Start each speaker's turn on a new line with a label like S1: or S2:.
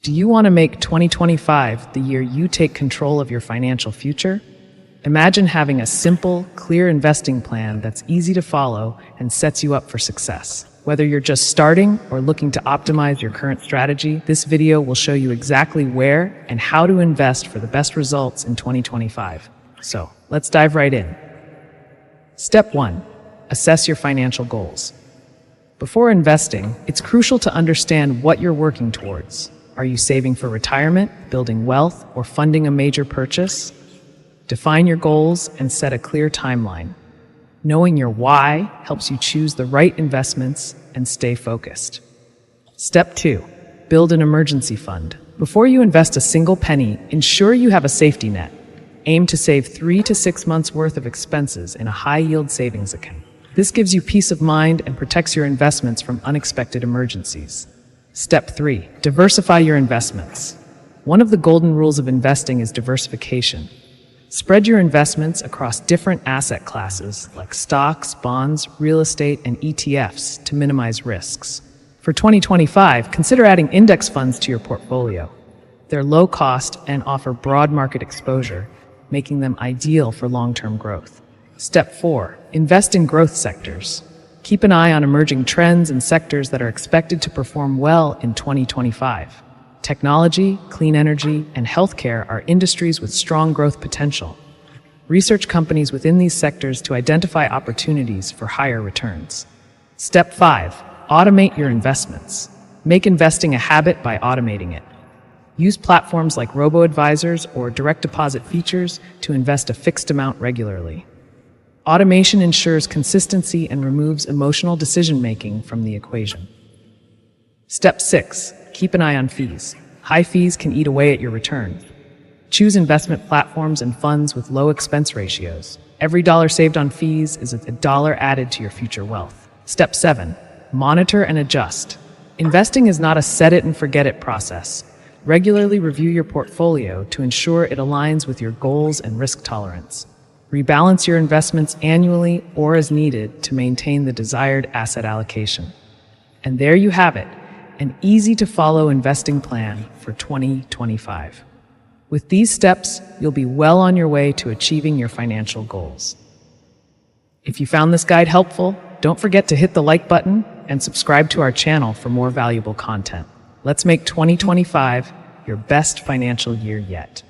S1: Do you want to make 2025 the year you take control of your financial future? Imagine having a simple, clear investing plan that's easy to follow and sets you up for success. Whether you're just starting or looking to optimize your current strategy, this video will show you exactly where and how to invest for the best results in 2025. So, let's dive right in. Step 1. Assess your financial goals. Before investing, it's crucial to understand what you're working towards. Are you saving for retirement, building wealth, or funding a major purchase? Define your goals and set a clear timeline. Knowing your why helps you choose the right investments and stay focused. Step 2. Build an emergency fund. Before you invest a single penny, ensure you have a safety net. Aim to save 3 to 6 months' worth of expenses in a high-yield savings account. This gives you peace of mind and protects your investments from unexpected emergencies. Step 3. Diversify your investments. One of the golden rules of investing is diversification. Spread your investments across different asset classes like stocks, bonds, real estate, and ETFs to minimize risks. For 2025, consider adding index funds to your portfolio. They're low cost and offer broad market exposure, making them ideal for long-term growth. Step 4. Invest in growth sectors. Keep an eye on emerging trends and sectors that are expected to perform well in 2025. Technology, clean energy, and healthcare are industries with strong growth potential. Research companies within these sectors to identify opportunities for higher returns. Step 5. Automate your investments. Make investing a habit by automating it. Use platforms like robo-advisors or direct deposit features to invest a fixed amount regularly. Automation ensures consistency and removes emotional decision-making from the equation. Step 6. Keep an eye on fees. High fees can eat away at your return. Choose investment platforms and funds with low expense ratios. Every dollar saved on fees is a dollar added to your future wealth. Step 7. Monitor and adjust. Investing is not a set-it-and-forget-it process. Regularly review your portfolio to ensure it aligns with your goals and risk tolerance. Rebalance your investments annually or as needed to maintain the desired asset allocation. And there you have it, an easy-to-follow investing plan for 2025. With these steps, you'll be well on your way to achieving your financial goals. If you found this guide helpful, don't forget to hit the like button and subscribe to our channel for more valuable content. Let's make 2025 your best financial year yet.